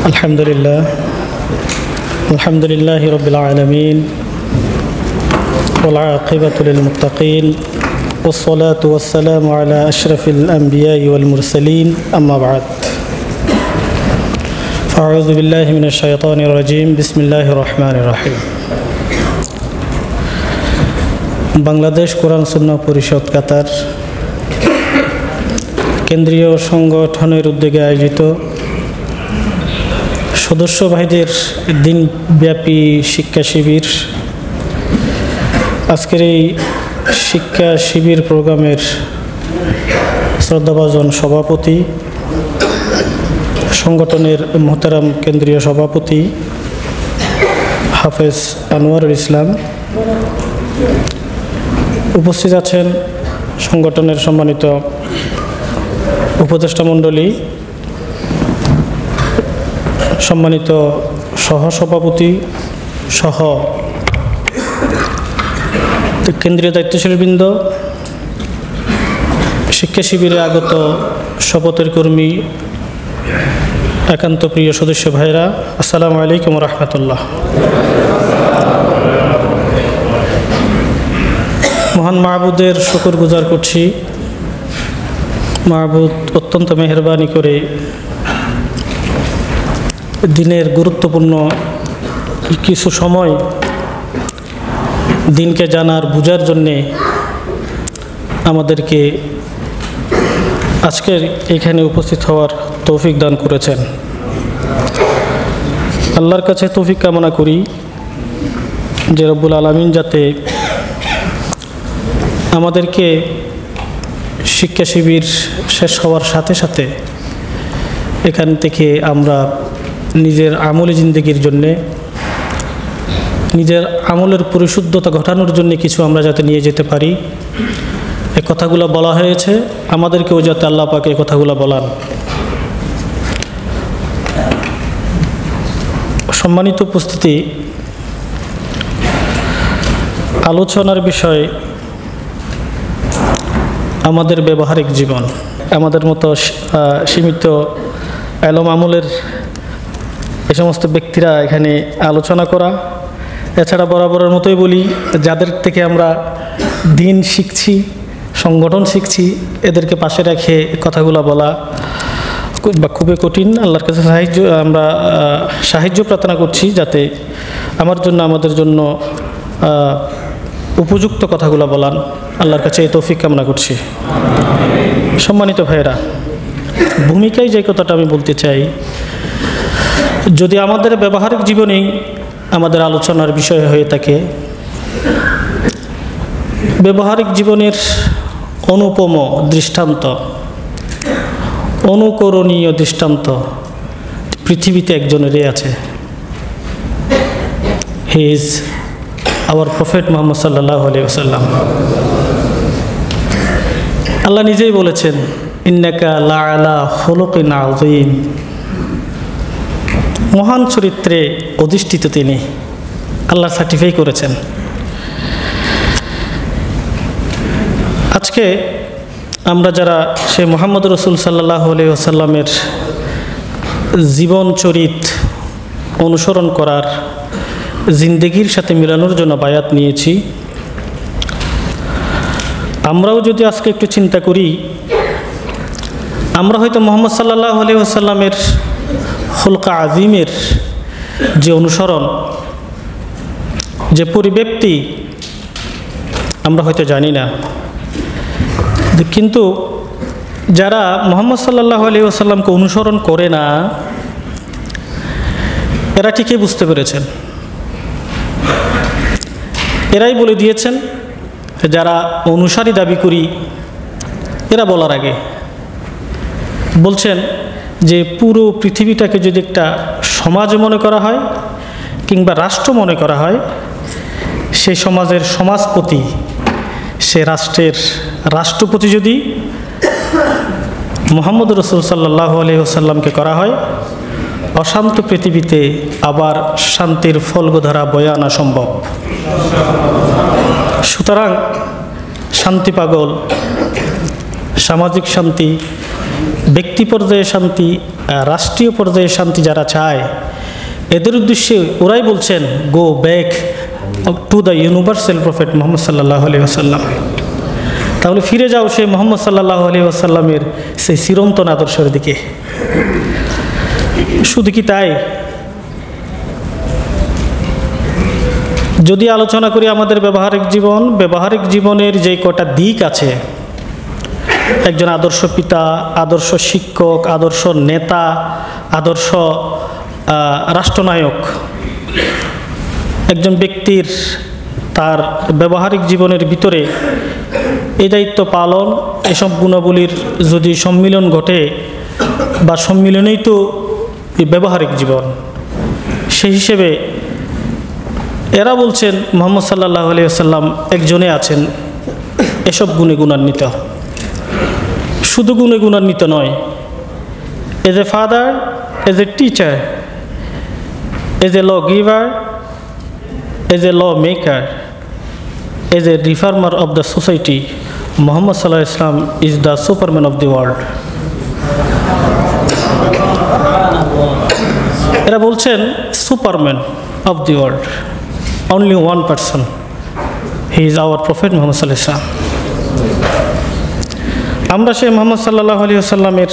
আলহামদুলিল্লাহ আলহামদুলিল্লাহি রাব্বিল আলামিন ওয়াল আকিবাতু লিল মুত্তাকিন ওয়াস সালাতু ওয়াস সালামু আলা আশরাফিল আমবিয়াই ওয়াল মুরসালিন আম্মা বা'দ আউযু বিল্লাহি মিনাশ শাইতানির রাজীম বিসমিল্লাহির রহমানির রহিম। বাংলাদেশ কোরআন সুন্নাহ পরিষদ কাতার কেন্দ্রীয় সংগঠনের উদ্যোগে আয়োজিত সদস্য ভাইদের দিনব্যাপী শিক্ষা শিবির, আজকের এই শিক্ষা শিবির প্রোগ্রামের শ্রদ্ধাভাজন সভাপতি, সংগঠনের মোহতারাম কেন্দ্রীয় সভাপতি হাফেজ আনোয়ারুল ইসলাম, উপস্থিত আছেন সংগঠনের সম্মানিত উপদেষ্টা মণ্ডলী, সম্মানিত সহসভাপতি সহ কেন্দ্রীয় দায়িত্বশীলবৃন্দ, শিক্ষা শিবিরে আগত শপথের কর্মী, একান্ত প্রিয় সদস্য ভাইরা, আসসালামু আলাইকুম ওয়া রাহমাতুল্লাহ। মহান মাহবুদের শুকর গুজার করছি। মাহবুদ অত্যন্ত মেহেরবানি করে দিনের গুরুত্বপূর্ণ কিছু সময় দিনকে জানার বুঝার জন্যে আমাদেরকে আজকের এখানে উপস্থিত হওয়ার তৌফিক দান করেছেন। আল্লাহর কাছে তৌফিক কামনা করি যে রব্বুল আলামিন যাতে আমাদেরকে শিক্ষা শিবির শেষ হওয়ার সাথে সাথে এখান থেকে আমরা নিজের আমলি জিন্দেগির জন্যে, নিজের আমলের পরিশুদ্ধতা ঘটানোর জন্য কিছু আমরা যাতে নিয়ে যেতে পারি। এই কথাগুলো বলা হয়েছে, আমাদেরকেও যাতে আল্লাহ পাক এই কথাগুলো বলান। সম্মানিত উপস্থিতি, আলোচনার বিষয় আমাদের ব্যবহারিক জীবন। আমাদের মতো সীমিত এলম আমলের এ সমস্ত ব্যক্তিরা এখানে আলোচনা করা, এছাড়া বরাবরের মতোই বলি, যাদের থেকে আমরা দিন শিখছি, সংগঠন শিখছি, এদেরকে পাশে রেখে কথাগুলো বলা খুবই কঠিন। আল্লাহর কাছে সাহায্য প্রার্থনা করছি যাতে আমার জন্য, আমাদের জন্য উপযুক্ত কথাগুলো বলান। আল্লাহর কাছে এই তৌফিক কামনা করছি। সম্মানিত ভাইয়েরা, ভূমিকায় যে কথাটা আমি বলতে চাই, যদি আমাদের ব্যবহারিক জীবনেই আমাদের আলোচনার বিষয় হয়ে থাকে, ব্যবহারিক জীবনের অনুপম দৃষ্টান্ত, অনুকরণীয় দৃষ্টান্ত পৃথিবীতে একজনেরই আছে। He is our prophet Muhammad সাল্লাল্লাহু আলাইহি ওয়াসাল্লাম। আল্লাহ নিজেই বলেছেন, ইন্নাকা লাআলা খুলুকিন আযীম। মহান চরিত্রে অধিষ্ঠিত তিনি, আল্লাহ সার্টিফাই করেছেন। আজকে আমরা যারা সে মুহাম্মদ রাসূল সাল্লাল্লাহু আলাইহি ওয়াসাল্লামের জীবন চরিত অনুসরণ করার, জিন্দেগির সাথে মিলানোর জন্য বায়াত নিয়েছি, আমরাও যদি আজকে একটু চিন্তা করি, আমরা হয়তো মুহাম্মদ সাল্লাল্লাহু আলাইহি ওয়াসাল্লামের খুলকা আজিমের যে অনুসরণ, যে পরিব্যক্তি আমরা হয়তো জানি না, কিন্তু যারা মুহাম্মদ সাল্লাল্লাহু আলাইহি ওয়াসাল্লামকে অনুসরণ করে না, এরা ঠিকই বুঝতে পেরেছেন। এরাই বলে দিয়েছেন, যারা অনুসারী দাবি করি, এরা বলার আগে বলছেন যে পুরো পৃথিবীটাকে যদি একটা সমাজ মনে করা হয় কিংবা রাষ্ট্র মনে করা হয়, সেই সমাজের সমাজপতি, সে রাষ্ট্রের রাষ্ট্রপতি যদি মুহাম্মদ রাসূল সাল্লাল্লাহু আলাইহি ওয়াসাল্লামকে করা হয়, অশান্ত পৃথিবীতে আবার শান্তির ফলগোধারা বয়ে আনা সম্ভব। সুতরাং শান্তি পাগল, সামাজিক শান্তি, ব্যক্তি পর্যায়ে শান্তি, রাষ্ট্রীয় পর্যায়ে শান্তি যারা চায়, এদের উদ্দেশ্যে ওরাই বলছেন go back to the universal prophet Mohammad সাল্লাল্লাহু আলাইহি ওয়াসাল্লাম। তাহলে ফিরে যাও সেই মোহাম্মদ সাল্লাল্লাহু আলাইহি ওয়াসাল্লামের সেই চিরন্তন আদর্শের দিকে। শুধু কি তাই? যদি আলোচনা করি আমাদের ব্যবহারিক জীবনের যে কটা দিক আছে, একজন আদর্শ পিতা, আদর্শ শিক্ষক, আদর্শ নেতা, আদর্শ রাষ্ট্রনায়ক, একজন ব্যক্তির তার ব্যবহারিক জীবনের ভিতরে এই দায়িত্ব পালন, এসব গুণাবলীর যদি সম্মিলন ঘটে, বা সম্মিলনেই তো এই ব্যবহারিক জীবন, সেই হিসেবে এরা বলছেন মুহাম্মদ সাল্লাল্লাহু আলাইহি ওয়াসাল্লাম একজনে আছেন এসব গুণে গুণান্বিত। শুধু গুণে গুণান্বিত নয়, as a father, as a teacher, as a law giver, as a law maker, as a reformer of the society, Muhammad সাল্লাল্লাহু আলাইহি ওয়াসাল্লাম is the superman of the world. এরা বলছেন superman of the world, only one person, he is our prophet Muhammad sallallahu alaihi wasallam. আমরা সেই মুহাম্মদ সাল্লাল্লাহু আলাইহি ওয়াসাল্লামের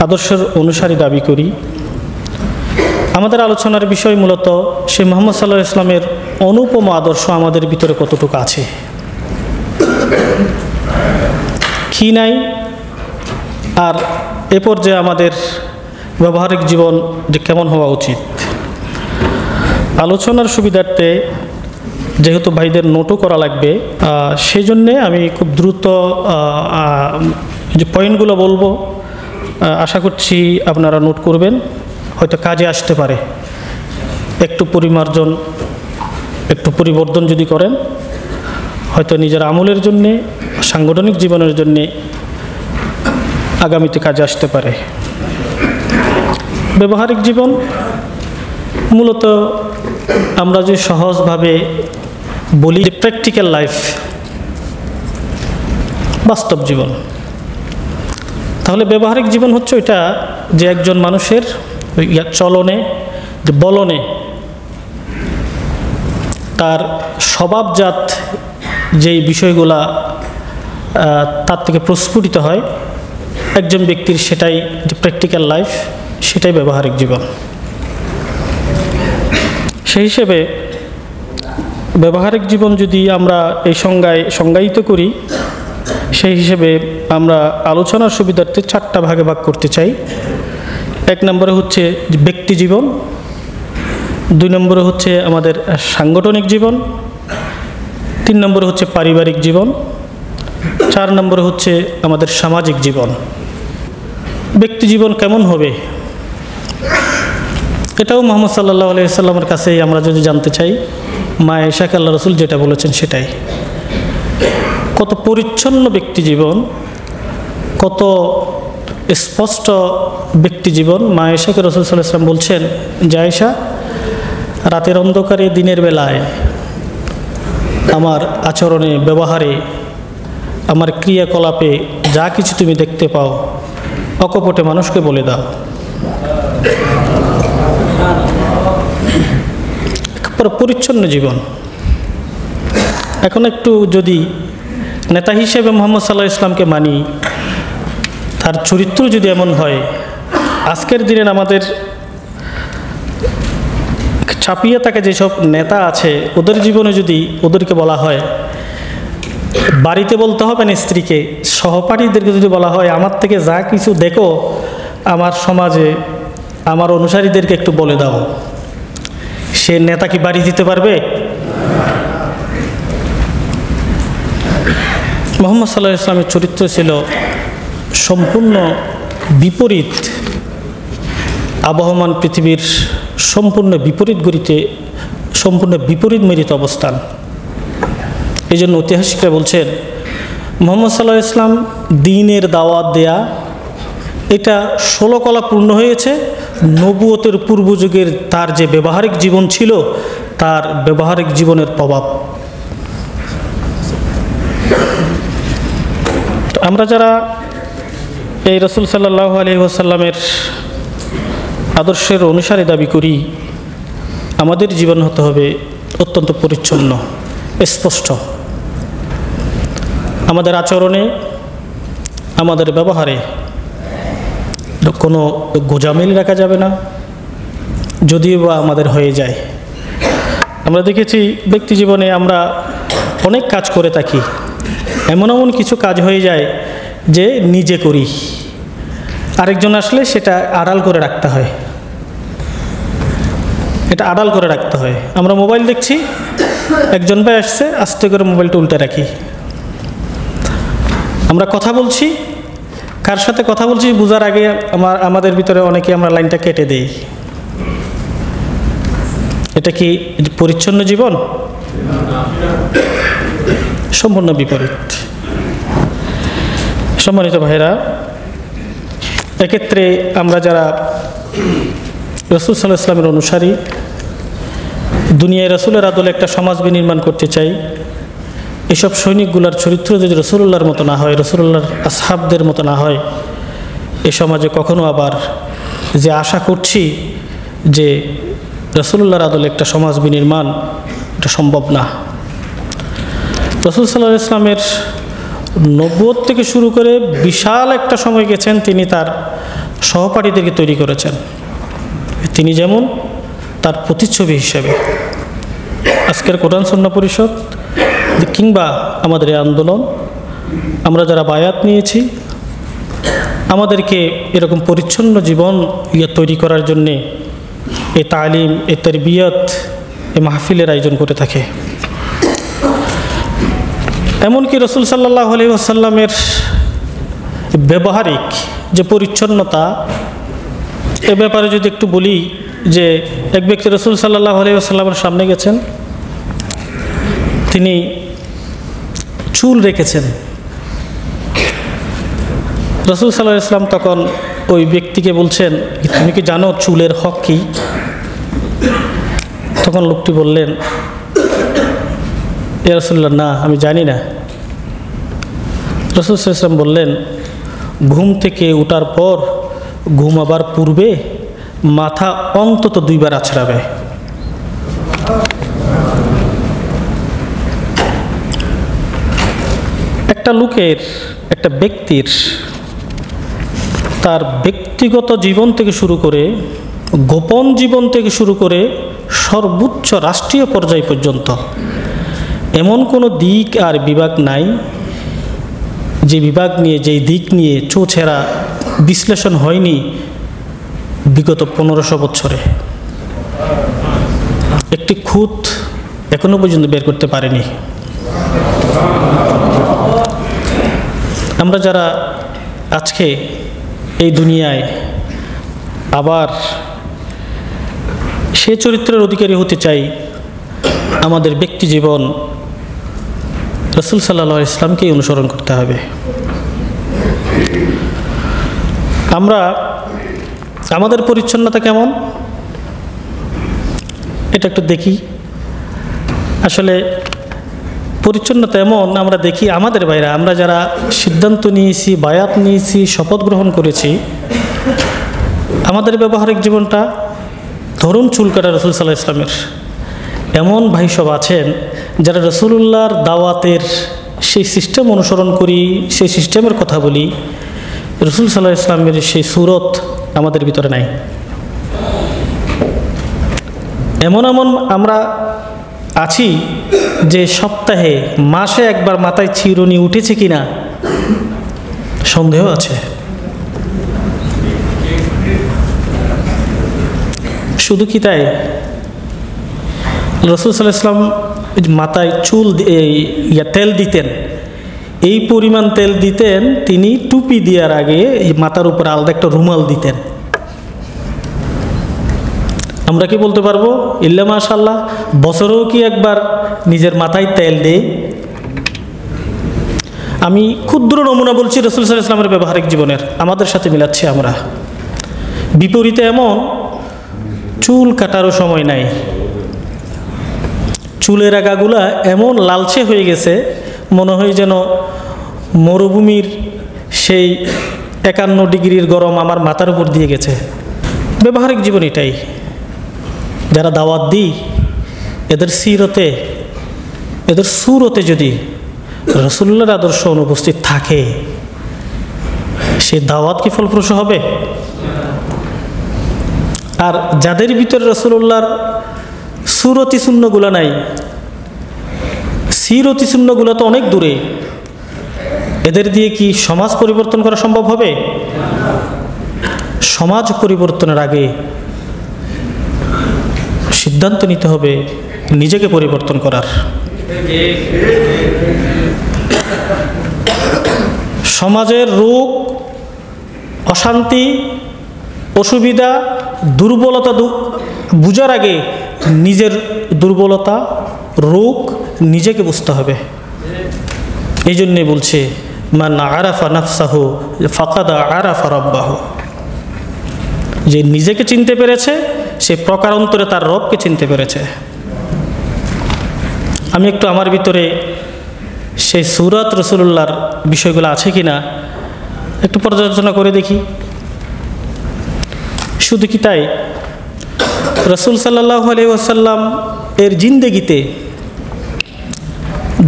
আদর্শের অনুসারী দাবি করি। আমাদের আলোচনার বিষয় মূলত সেই মুহাম্মদ সাল্লাল্লাহু আলাইহি ওয়াসাল্লামের অনুপম আদর্শ আমাদের ভিতরে কতটুকু আছে, কি নাই, আর এ পর্যায়ে আমাদের ব্যবহারিক জীবন যে কেমন হওয়া উচিত। আলোচনার সুবিধার্থে যেহেতু ভাইদের নোটও করা লাগবে, সেই জন্যে আমি খুব দ্রুত যে পয়েন্টগুলো বলবো, আশা করছি আপনারা নোট করবেন, হয়তো কাজে আসতে পারে। একটু পরিমার্জন, একটু পরিবর্তন যদি করেন, হয়তো নিজের আমলের জন্যে, সাংগঠনিক জীবনের জন্যে আগামীতে কাজে আসতে পারে। ব্যবহারিক জীবন মূলত আমরা যে সহজভাবে বলি যে প্র্যাকটিক্যাল লাইফ, বাস্তব জীবন। তাহলে ব্যবহারিক জীবন হচ্ছে ওইটা যে একজন মানুষের চলনে, যে বলনে, তার স্বভাবজাত যেই বিষয়গুলা তার থেকে প্রস্ফুটিত হয় একজন ব্যক্তির, সেটাই যে প্র্যাকটিক্যাল লাইফ, সেটাই ব্যবহারিক জীবন। সেই হিসেবে ব্যবহারিক জীবন যদি আমরা এই সংজ্ঞায় সংজ্ঞায়িত করি, সেই হিসেবে আমরা আলোচনার সুবিধার্থে 4টা ভাগে ভাগ করতে চাই। 1 নম্বরে হচ্ছে ব্যক্তি জীবন, 2 নম্বরে হচ্ছে আমাদের সাংগঠনিক জীবন, 3 নম্বরে হচ্ছে পারিবারিক জীবন, 4 নম্বরে হচ্ছে আমাদের সামাজিক জীবন। ব্যক্তি জীবন কেমন হবে, এটাও মুহাম্মদ সাল্লাল্লাহু আলাইহি ওয়াসাল্লামের কাছেই আমরা যদি জানতে চাই, মা আয়েশাকে আল্লাহ রাসূল যেটা বলেছেন সেটাই। কত পরিচ্ছন্ন ব্যক্তি জীবন, কত স্পষ্ট ব্যক্তি জীবন। মা আয়েশাকে রাসূল সাল্লাল্লাহু আলাইহি ওয়াসাল্লাম বলছেন যে আয়েশা, রাতের অন্ধকারে দিনের বেলায় আমার আচরণে, ব্যবহারে, আমার ক্রিয়াকলাপে যা কিছু তুমি দেখতে পাও, অকপটে মানুষকে বলে দাও। পরিচ্ছন্ন জীবন। এখন একটু যদি নেতা হিসেবে মুহাম্মদ সাল্লাল্লাহু আলাইহি ওয়াসাল্লামকে মানি, তার চরিত্র যদি এমন হয়, আজকের দিনের আমাদের ছাপিয়ে থাকে যেসব নেতা আছে, ওদের জীবনে যদি ওদেরকে বলা হয়, বাড়িতে বলতে হবে না স্ত্রীকে, সহপাঠীদেরকে যদি বলা হয় আমার থেকে যা কিছু দেখো আমার সমাজে, আমার অনুসারীদেরকে একটু বলে দাও, সে নেতা কি বাড়ি দিতে পারবে? মুহাম্মদ সাল্লাল্লাহু আলাইহি ওয়াসাল্লামের চরিত্র ছিল সম্পূর্ণ বিপরীত, আবহমান পৃথিবীর সম্পূর্ণ বিপরীত গতিতে, সম্পূর্ণ বিপরীত মেরিত অবস্থান। এই জন্য ঐতিহাসিকরা বলছেন মুহাম্মদ সাল্লাল্লাহু আলাইহি ওয়াসাল্লাম দ্বীনের দাওয়াত দেয়া, এটা 16 কলা পূর্ণ হয়েছে। নবুয়তের পূর্বযুগের তার যে ব্যবহারিক জীবন ছিল, তার ব্যবহারিক জীবনের প্রভাব। আমরা যারা এই রাসূল সাল্লাল্লাহু আলাইহি ওয়াসাল্লামের আদর্শের অনুসারী দাবি করি, আমাদের জীবন হতে হবে অত্যন্ত পরিচ্ছন্ন, স্পষ্ট। আমাদের আচরণে, আমাদের ব্যবহারে কোনো গোজামিল রাখা যাবে না, যদিও বা আমাদের হয়ে যায়। আমরা দেখেছি ব্যক্তি জীবনে আমরা অনেক কাজ করে থাকি, এমন এমন কিছু কাজ হয়ে যায় যে নিজে করি, আরেকজন আসলে সেটা আড়াল করে রাখতে হয়, এটা আড়াল করে রাখতে হয়। আমরা মোবাইল দেখছি, একজন ভাই আসছে, আস্তে করে মোবাইলটা উল্টে রাখি। আমরা কথা বলছি, কার সাথে কথা বলছি বোঝার আগে আমাদের ভিতরে অনেকে আমরা লাইনটা কেটে দেই। এটা কি পরিচ্ছন্ন জীবন? সম্পূর্ণ বিপরীত। সম্মানিত ভাইরা, এক্ষেত্রে আমরা যারা রাসূল সাল্লাল্লাহু আলাইহি ওয়াসাল্লামের অনুসারী, দুনিয়ায় রাসূলের আদলে একটা সমাজ বিনির্মাণ করতে চাই, এসব সৈনিকগুলোর চরিত্র যদি রাসূলুল্লাহর মতো না হয়, রাসূলুল্লাহর আসহাবদের মতো না হয়, এ সমাজে কখনো আবার যে আশা করছি যে রাসূলুল্লাহর আদলে একটা সমাজ বিনির্মাণ, এটা সম্ভব না। রাসূল সাল্লাল্লাহু আলাইহি ওয়াসাল্লামের নবুয়ত থেকে শুরু করে বিশাল একটা সময় গেছেন, তিনি তার সহপাঠীদেরকে তৈরি করেছেন, তিনি যেমন তার প্রতিচ্ছবি হিসেবে। আজকের কোরআন সুন্নাহ পরিষদ কিংবা আমাদের এই আন্দোলন, আমরা যারা বায়াত নিয়েছি, আমাদেরকে এরকম পরিচ্ছন্ন জীবন তৈরি করার জন্যে এই তালিম, এই তারবিয়ত, এই মাহফিলের আয়োজন করে থাকে। এমনকি রাসূল সাল্লাল্লাহু আলাইহি ওয়াসাল্লামের ব্যবহারিক যে পরিচ্ছন্নতা, এ ব্যাপারে যদি একটু বলি যে এক ব্যক্তি রাসূল সাল্লাল্লাহু আলাইহি ওয়াসাল্লামের সামনে গেছেন, তিনি চুল রেখেছেন। রাসূল সাল্লাল্লাহু আলাইহি ওয়াসাল্লাম তখন ওই ব্যক্তিকে বলছেন, তুমি কি জানো চুলের হক কি? তখন লোকটি বললেন, ইয়া রাসূলুল্লাহ, না, আমি জানি না। রাসূল সাল্লাল্লাহু আলাইহি ওয়াসাল্লাম বললেন, ঘুম থেকে ওঠার পর ঘুমাবার পূর্বে মাথা অন্তত 2 বার আছড়াবে। একটা লোকের, একটা ব্যক্তির তার ব্যক্তিগত জীবন থেকে শুরু করে, গোপন জীবন থেকে শুরু করে সর্বোচ্চ রাষ্ট্রীয় পর্যায় পর্যন্ত এমন কোনো দিক আর বিভাগ নাই যে বিভাগ নিয়ে, যেই দিক নিয়ে চোছেরা বিশ্লেষণ হয়নি বিগত 1500 বছরে। একটি খুঁত এখনো পর্যন্ত বের করতে পারেনি। আমরা যারা আজকে এই দুনিয়ায় আবার সে চরিত্রের অধিকারী হতে চাই, আমাদের ব্যক্তি জীবন রাসূল সাল্লাল্লাহু আলাইহি ওয়াসাল্লামকেই অনুসরণ করতে হবে। আমরা আমাদের পরিচ্ছন্নতা কেমন এটা একটু দেখি। আসলে পরিচ্ছন্নতা এমন আমরা দেখি আমাদের বাইরে, আমরা যারা সিদ্ধান্ত নিয়েছি, বায়াত নিয়েছি, শপথ গ্রহণ করেছি, আমাদের ব্যবহারিক জীবনটা, ধরুন চুল কাটা রাসূল সাল্লাল্লাহু আলাইহি ওয়াসাল্লামের, এমন ভাই সব আছেন যারা রাসূলুল্লাহর দাওয়াতের সেই সিস্টেম অনুসরণ করি, সেই সিস্টেমের কথা বলি, রাসূল সাল্লাল্লাহু আলাইহি ওয়াসাল্লামের সেই সুরত আমাদের ভিতরে নাই। এমন এমন আমরা আছি যে সপ্তাহে, মাসে একবার মাথায় চিরুনি উঠেছে কিনা সন্দেহ আছে। শুধু কি তাই, রাসূল সাল্লাল্লাহু আলাইহি ওয়াসাল্লাম মাথায় চুল তেল দিতেন, এই পরিমাণ তেল দিতেন, তিনি টুপি দেওয়ার আগে মাথার উপর আলাদা একটা রুমাল দিতেন। আমরা কি বলতে পারবো ইল্লা মাশাআল্লাহ বছরেও কি একবার নিজের মাথায় তেল দেই? আমি ক্ষুদ্র নমুনা বলছি রাসূল সাল্লাল্লাহু আলাইহি ওয়াসাল্লামের ব্যবহারিক জীবনের, আমাদের সাথে মিলাচ্ছি আমরা। বিপরীতে এমন চুল কাটারও সময় নাই, চুলের আগাগুলা এমন লালচে হয়ে গেছে, মনে হয় যেন মরুভূমির সেই 51 ডিগ্রির গরম আমার মাথার উপর দিয়ে গেছে। ব্যবহারিক জীবন এটাই। যারা দাওয়াত দিই এদের সিরতে, এদের সুরতে যদি রাসূলুল্লাহর আদর্শ অনুপস্থিত থাকে, সে দাওয়াত কি ফলপ্রসূ হবে? আর যাদের ভিতরে রাসূলুল্লাহর সুরতি শূন্যগুলো নাই, সিরতি শূন্যগুলো তো অনেক দূরে, এদের দিয়ে কি সমাজ পরিবর্তন করা সম্ভব হবে? সমাজ পরিবর্তনের আগে সিদ্ধান্ত নিতে হবে নিজেকে পরিবর্তন করার। সমাজের রোগ, অশান্তি, অসুবিধা, দুর্বলতা বুঝার আগে নিজের দুর্বলতা, রোগ নিজেকে বুঝতে হবে। এই জন্যে বলছে মান আরাফা নাফসাহু ফাকাদ আরাফা রাব্বাহু, যে নিজেকে চিনতে পেরেছে সে প্রকারান্তরে তার রবকে চিনতে পেরেছে। আমি একটু আমার ভিতরে সেই সূরাত রাসূলুল্লাহর বিষয়গুলো আছে কিনা একটু পর্যালোচনা করে দেখি। শুধু কি তাই, রাসূল সাল্লাল্লাহু আলাইহি ওয়াসাল্লাম এর জিন্দেগিতে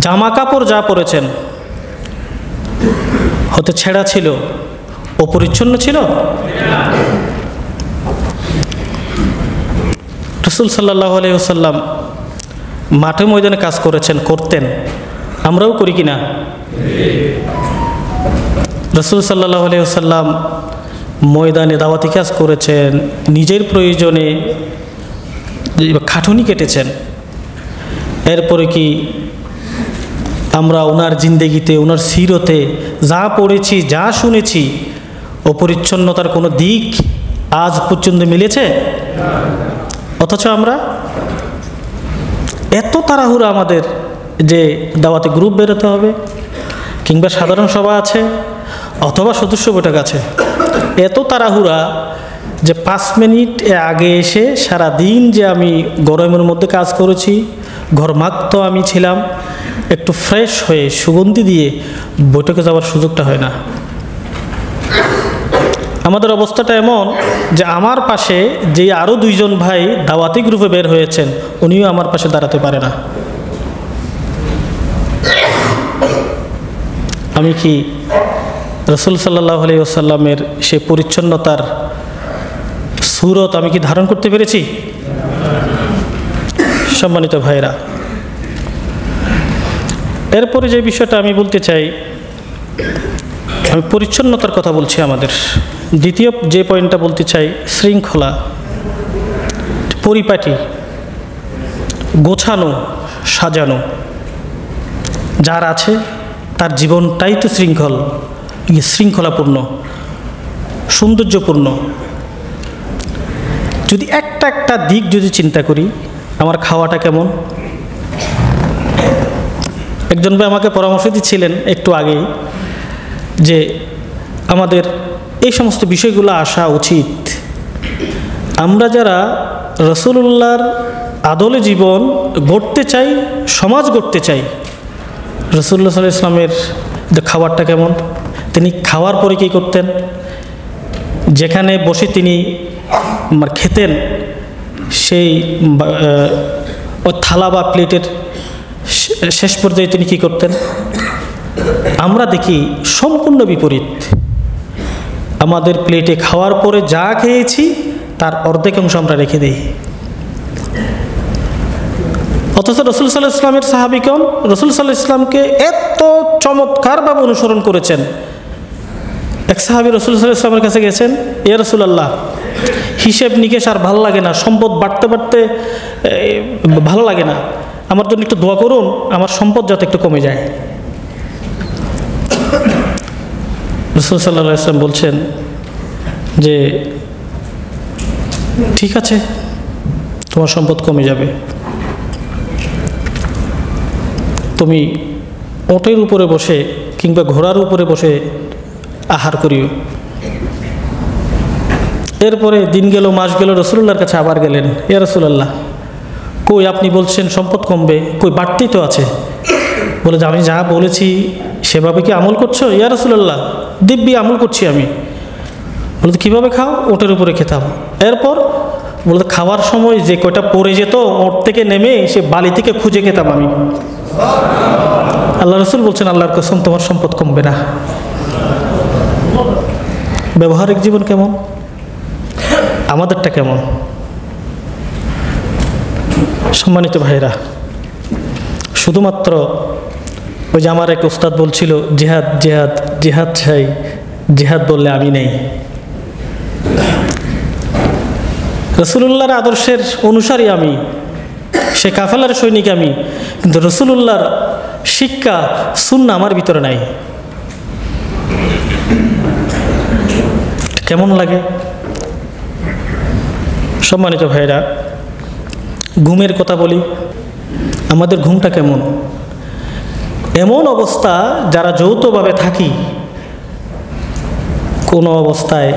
জামা কাপড় যা পরেছেন হতে ছেঁড়া ছিল, অপরিচ্ছন্ন ছিল? রাসূল সাল্লাল্লাহু আলাইহি ওয়াসাল্লাম মাঠে ময়দানে কাজ করেছেন, করতেন, আমরাও করি কিনা? রাসূল সাল্লাল্লাহু আলাইহি ওয়াসাল্লাম ময়দানে দাওয়াতি কাজ করেছেন, নিজের প্রয়োজনে খাটুনি কেটেছেন। এরপরে কি আমরা ওনার জিন্দেগিতে, ওনার সিরতে যা পড়েছি, যা শুনেছি, অপরিচ্ছন্নতার কোনো দিক আজ পর্যন্ত মিলেছে? অথচ আমরা এত তাড়াহুড়া আমাদের যে দাওয়াতে গ্রুপ বেরোতে হবে, কিংবা সাধারণ সভা আছে অথবা সদস্য বৈঠক আছে, এত তাড়াহুড়া যে 5 মিনিট আগে এসে সারা দিন যে আমি গরমের মধ্যে কাজ করেছি, ঘরমাক্ত আমি ছিলাম, একটু ফ্রেশ হয়ে সুগন্ধি দিয়ে বৈঠকে যাওয়ার সুযোগটা হয় না। আমাদের অবস্থাটা এমন যে আমার পাশে যে আরও 2 জন ভাই দাওয়াতি গ্রুপে বের হয়েছেন, উনিও আমার পাশে দাঁড়াতে পারে না। আমি কি রাসূল সাল্লাল্লাহু আলাইহি ওয়াসাল্লামের সেই পরিচ্ছন্নতার সূরত আমি কি ধারণ করতে পেরেছি? সম্মানিত ভাইরা, এরপরে যে বিষয়টা আমি বলতে চাই, আমি পরিচ্ছন্নতার কথা বলছি। আমাদের দ্বিতীয় যে পয়েন্টটা বলতে চাই, শৃঙ্খলা, পরিপাটি, গোছানো, সাজানো। যার আছে তার জীবনটাই তো শৃঙ্খলাপূর্ণ, সৌন্দর্যপূর্ণ। যদি একটা দিক যদি চিন্তা করি, আমার খাওয়াটা কেমন। একজন ভাই আমাকে পরামর্শ দিচ্ছিলেন একটু আগেই যে আমাদের এই সমস্ত বিষয়গুলো আসা উচিত। আমরা যারা রাসূলুল্লাহর আদলে জীবন গড়তে চাই, সমাজ গড়তে চাই, রাসূলুল্লাহ সাল্লাল্লাহু আলাইহি ওয়াসাল্লামের খাবারটা কেমন, তিনি খাওয়ার পরে কী করতেন, যেখানে বসে তিনি খেতেন সেই থালা বা প্লেটের শেষ পর্যায়ে তিনি কী করতেন, আমরা দেখি সম্পূর্ণ বিপরীত। আমাদের প্লেটে খাওয়ার পরে যা খেয়েছি তার অর্ধেক অংশ আমরা রেখে দিই। অথচ রাসূল সাল্লাল্লাহু আলাইহি ওয়াসাল্লামের সাহাবীগণ রাসূল সাল্লাল্লাহু আলাইহি ওয়াসাল্লামকে এত চমৎকারভাবে অনুসরণ করেছেন। এক সাহাবী রাসূল সাল্লাল্লাহু আলাইহি ওয়াসাল্লামের কাছে গেছেন, ইয়া রাসূলুল্লাহ, হিসেব নিকেশ আর ভালো লাগে না, সম্পদ বাড়তে বাড়তে ভালো লাগে না, আমার জন্য একটু দোয়া করুন, আমার সম্পদ যাতে একটু কমে যায়। রাসূল সাল্লাল্লাহু আলাইহি ওয়াসাল্লাম বলছেন যে ঠিক আছে, তোমার সম্পদ কমে যাবে, তুমি ওটের উপরে বসে কিংবা ঘোড়ার উপরে বসে আহার করিও। এরপরে দিন গেল, মাস গেল, রাসূলুল্লাহর কাছে আবার গেলেন, ইয়া রাসূলুল্লাহ, কই আপনি বলছেন সম্পদ কমবে, কই বাড়তেই তো আছে। বলে যে আমি যা বলেছি সেভাবে কি আমল করছো? ইয়া রাসূলুল্লাহ, দিব্যি আমল করছি আমি। বলতো কীভাবে খাও? ওটের উপরে খেতাম। এরপর বলতো খাওয়ার সময় যে কয়টা পড়ে যেত ওট থেকে নেমে সে বালি থেকে খুঁজে খেতাম আমি। আল্লাহ রসুল বলছেন, আল্লাহর কসম তোমার সম্পদ কমবে না। ব্যবহারিক জীবন কেমন? আমাদেরটা কেমন? সম্মানিত ভাইরা, শুধুমাত্র ওই যে আমার এক উস্তাদ বলছিল, জিহাদ জিহাদ জিহাদ চাই, জিহাদ বললে আমি নেই। রসুলুল্লাহর আদর্শের অনুসারী আমি, সে কাফেলার সৈনিক আমি, কিন্তু রসুলুল্লাহর শিক্ষা সুন্নাহ আমার ভিতরে নাই। কেমন লাগে? সম্মানিত ভাইরা, ঘুমের কথা বলি, আমাদের ঘুমটা কেমন? এমন অবস্থা যারা যৌথভাবে থাকি, কোনো অবস্থায়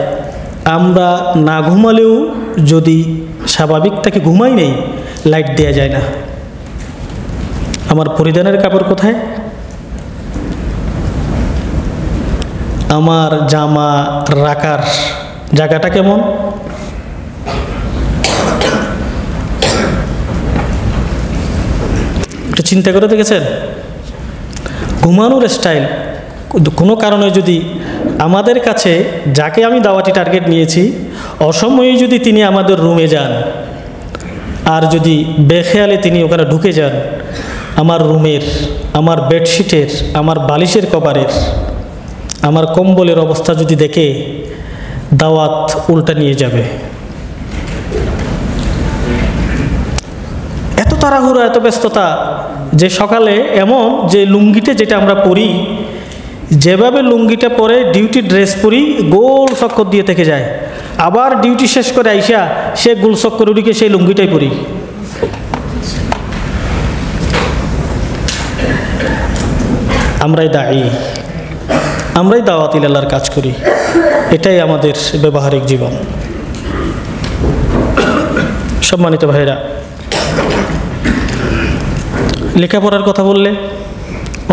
আমরা না ঘুমালেও যদি স্বাভাবিক থাকে ঘুমাই নেই, লাইট দেওয়া যায় না। আমার পরিধানের কাপড় কোথায়? আমার জামা রাখার জায়গাটা কেমন? একটু চিন্তা করে দেখেছেন? ঘুমানোর স্টাইল কোনো কারণে যদি আমাদের কাছে, যাকে আমি দাওয়াতি টার্গেট নিয়েছি, অসময়ে যদি তিনি আমাদের রুমে যান আর যদি বেখেয়ালে তিনি ওখানে ঢুকে যান, আমার রুমের, আমার বেডশিটের, আমার বালিশের কভারের, আমার কম্বলের অবস্থা যদি দেখে, দাওয়াত উল্টা নিয়ে যাবে। এত তাড়াহুড়া, এত ব্যস্ততা যে সকালে এমন যে লুঙ্গিটা যেটা আমরা পরি, যেভাবে লুঙ্গিটা পরে ডিউটি ড্রেস পরি, গোল চক্কর দিয়ে থেকে যায়। আবার ডিউটি শেষ করে আইসা সে গোল চক্কর উড়িকে সেই লুঙ্গিটাই পরি। আমরাই দায়ী, আমরাই দাওয়াতিল আল্লাহর কাজ করি। এটাই আমাদের ব্যবহারিক জীবন। সম্মানিত ভাইরা, লেখাপড়ার কথা বললে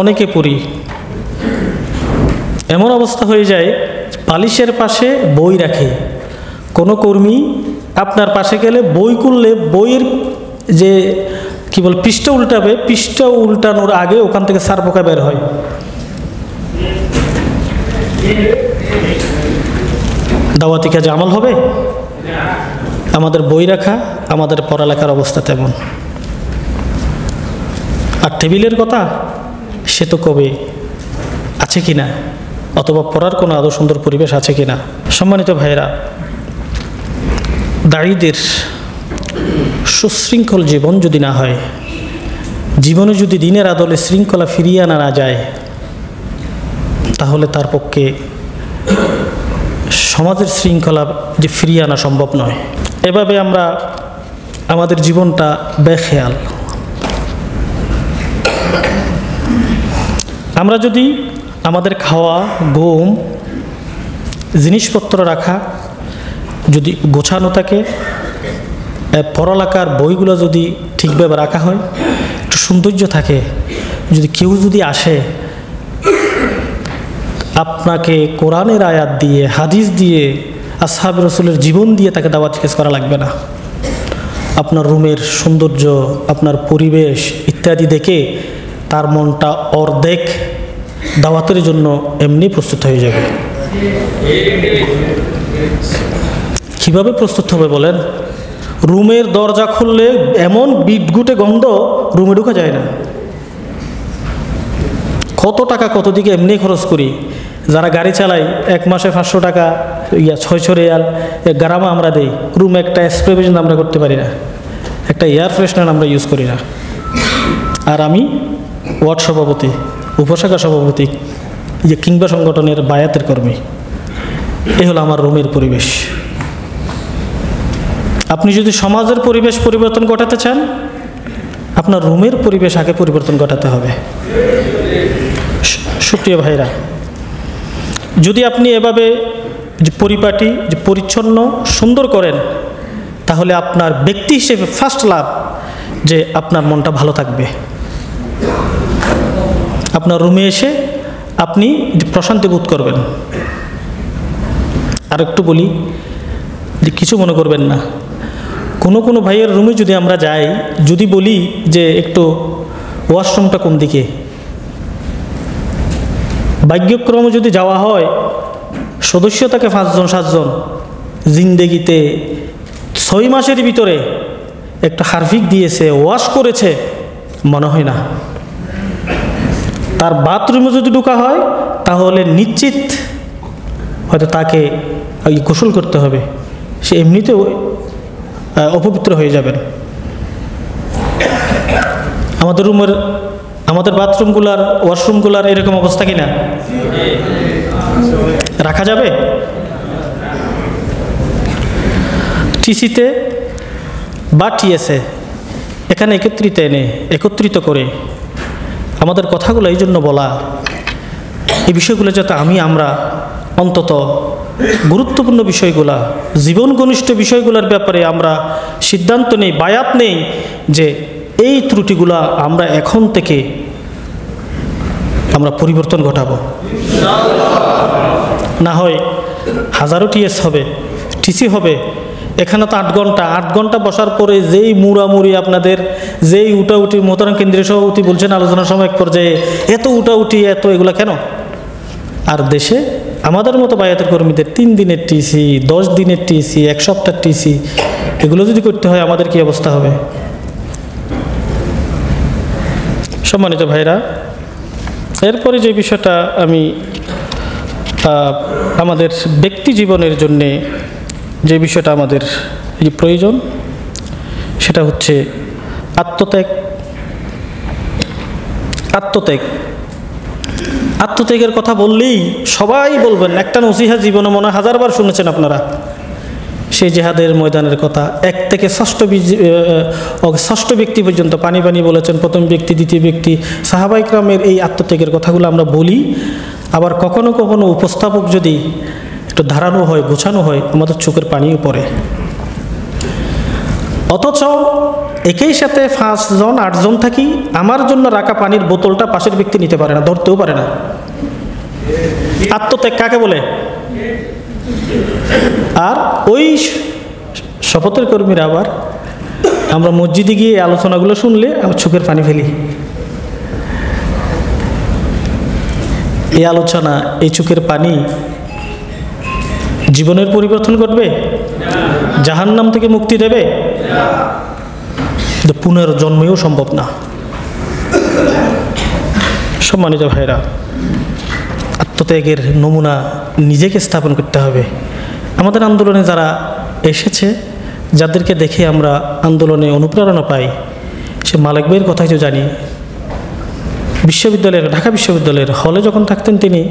অনেকে পড়ি, এমন অবস্থা হয়ে যায় বালিশের পাশে বই রাখে। কোনো কর্মী আপনার পাশে গেলে বই করলে বইয়ের যে কি বল পৃষ্ঠা উল্টাবে, পৃষ্ঠা উল্টানোর আগে ওখান থেকে সার পোকা বের হয়। দাওয়াতি কাজে আমল হবে? আমাদের বই রাখা, আমাদের পড়ালেখার অবস্থা তেমন। আর টেবিলের কথা, সে তো কবে আছে কিনা, অথবা পড়ার কোনো আদৌ সুন্দর পরিবেশ আছে কিনা। সম্মানিত ভাইয়েরা, দায়ীদের সুশৃঙ্খল জীবন যদি না হয়, জীবনে যদি দিনের আদলে শৃঙ্খলা ফিরিয়ে আনা না যায়, তাহলে তার পক্ষে সমাজের শৃঙ্খলা যে ফিরিয়ে আনা সম্ভব নয়। এভাবে আমরা আমাদের জীবনটা বেখেয়াল, আমরা যদি আমাদের খাওয়া, ঘুম, জিনিসপত্র রাখা যদি গোছানো থাকে, পড়ালেখার বইগুলো যদি ঠিকভাবে রাখা হয়, একটু সৌন্দর্য থাকে, যদি কেউ যদি আসে আপনাকে কোরআনের আয়াত দিয়ে, হাদিস দিয়ে, আসহাব রাসূলের জীবন দিয়ে তাকে দাওয়াত পেশ করা লাগবে না। আপনার রুমের সৌন্দর্য, আপনার পরিবেশ ইত্যাদি দেখে তার মনটা অর্ধেক দাওয়াতের জন্য এমনি প্রস্তুত হয়ে যাবে। কিভাবে প্রস্তুত হবে বলেন? রুমের দরজা খুললে এমন বিটগুটে গন্ধ, রুমে ঢোকা যায় না। কত টাকা কত দিকে এমনি খরচ করি। যারা গাড়ি চালাই, এক মাসে 500 টাকা, 600 রিয়াল গ্রামে আমরা দেই। রুমে একটা স্প্রে পর্যন্ত আমরা করতে পারি না, একটা এয়ার ফ্রেশনার আমরা ইউজ করি না। আর আমি ওয়ার্ড সভাপতি, উপশাখা সভাপতি, কিংবা সংগঠনের বায়াতের কর্মী। এ হলো আমার রুমের পরিবেশ। আপনি যদি সমাজের পরিবেশ পরিবর্তন ঘটাতে চান, আপনার রুমের পরিবেশ আগে পরিবর্তন ঘটাতে হবে। সুপ্রিয় ভাইরা, যদি আপনি এভাবে যে পরিপাটি, যে পরিচ্ছন্ন, সুন্দর করেন, তাহলে আপনার ব্যক্তি হিসেবে ফার্স্ট লাভ যে আপনার মনটা ভালো থাকবে। আপনার রুমে এসে আপনি প্রশান্তি বোধ করবেন। আর একটু বলি, যে কিছু মনে করবেন না, কোনো কোনো ভাইয়ের রুমে যদি আমরা যাই, যদি বলি যে একটু ওয়াশরুমটা কোন দিকে, ভাগ্যক্রমে যদি যাওয়া হয়, সদস্য থাকে 5 জন 7 জন, জিন্দেগিতে 6 মাসের ভিতরে একটা হারফিক দিয়েছে, ওয়াশ করেছে মনে হয় না। তার বাথরুমে যদি ঢোকা হয় তাহলে নিশ্চিত হয়তো তাকে গোসল করতে হবে, সে এমনিতে অপবিত্র হয়ে যাবেন। আমাদের বাথরুমগুলার, ওয়াশরুমগুলার এরকম অবস্থা কিনা? রাখা যাবে? টিসিতে বা টিএসএ এখানে একত্রিত করে আমাদের কথাগুলো এই জন্য বলা, এই বিষয়গুলো যাতে আমরা অন্তত গুরুত্বপূর্ণ বিষয়গুলা, জীবন ঘনিষ্ঠ বিষয়গুলোর ব্যাপারে আমরা সিদ্ধান্ত নেই, বায়াত নেই যে এই ত্রুটিগুলা আমরা এখন থেকে আমরা পরিবর্তন ঘটাবো। না হয় হাজারো টিসি হবে, এখানে তো 8 ঘন্টা বসার পরে যেই মুড়ামুড়ি আপনাদের, যেই উঠাউঠি, মোহতারাম কেন্দ্রীয় সভাপতি বলছেন আলোচনার সময় এক পর্যায়ে, এত উঠাউঠি, এত এগুলা কেন? আর দেশে আমাদের মতো বায়াতের কর্মীদের 3 দিনের টিসি, 10 দিনের টিসি, 1 সপ্তাহ টিসি, এগুলো যদি করতে হয় আমাদের কি অবস্থা হবে? সম্মানিত ভাইরা, এরপরে যে বিষয়টা আমি আমাদের ব্যক্তি জীবনের জন্যে যে বিষয়টা আমাদের প্রয়োজন, সেটা হচ্ছে আত্মত্যাগের কথা বললেই সবাই বলবেন, একটা নসিহা জীবনে মনে 1000 বার শুনেছেন আপনারা, সেই জেহাদের ময়দানের কথা। 1 থেকে 6ষ্ঠ ব্যক্তি পর্যন্ত পানি বলেছেন, প্রথম ব্যক্তি, দ্বিতীয় ব্যক্তি, সাহাবায়ে কেরামের এই আত্মত্যাগের কথাগুলো আমরা বলি। আবার কখনো কখনো উপস্থাপক যদি একটু ধারানো হয়, গোছানো হয়, আমাদের চোখের পানিও পড়ে। অথচ একই সাথে 5 জন 8 জন থাকি, আমার জন্য রাখা পানির বোতলটা পাশের ব্যক্তি নিতে পারে না, ধরতেও পারে না। আত্মত্যাগ কাকে বলে? আর ওই শপথের কর্মীরা আবার আমরা মসজিদে গিয়ে আলোচনাগুলো শুনলে আমার চোখের পানি ফেলি। এই আলোচনা, এই চোখের পানি জীবনের পরিবর্তন করবে? জাহান্নাম থেকে মুক্তি দেবে? পুনর্জন্মেও সম্ভব না। সম্মানিত ভাইরা, আত্মত্যাগের নমুনা নিজেকে স্থাপন করতে হবে। আমাদের আন্দোলনে যারা এসেছে, যাদেরকে দেখে আমরা আন্দোলনে অনুপ্রেরণা পাই, সে মালিক ভাইয়ের কথাই তো জানি। ঢাকা বিশ্ববিদ্যালয়ের হলে যখন থাকতেন তিনি,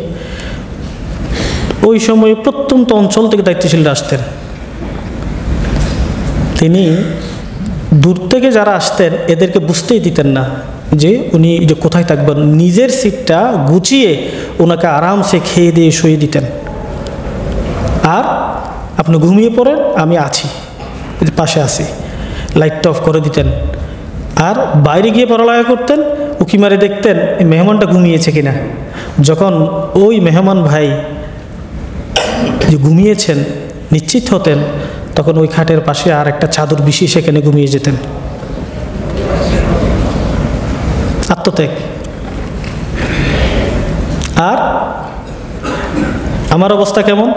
ওই সময় প্রত্যন্ত অঞ্চল থেকে দায়িত্বশীলরা আসতেন। তিনি দূর থেকে যারা আসতেন এদেরকে বুঝতেই দিতেন না যে উনি যে কোথায় থাকবেন। নিজের সিটটা গুছিয়ে ওনাকে আরামসে খেয়ে দিয়ে শুয়ে দিতেন, আর আপনি ঘুমিয়ে পড়েন, আমি আছি, পাশে আছি, লাইটটা অফ করে দিতেন। আর বাইরে গিয়ে পড়ালেখা করতেন, উকি মারে দেখতেন এই মেহমানটা ঘুমিয়েছে কিনা। যখন ওই মেহমান ভাই যে ঘুমিয়েছেন নিশ্চিত হতেন, তখন ওই খাটের পাশে আর একটা চাদর বিছিয়ে সেখানে ঘুমিয়ে যেতেন। আত্মত্যাগ। আর আমার অবস্থা কেমন?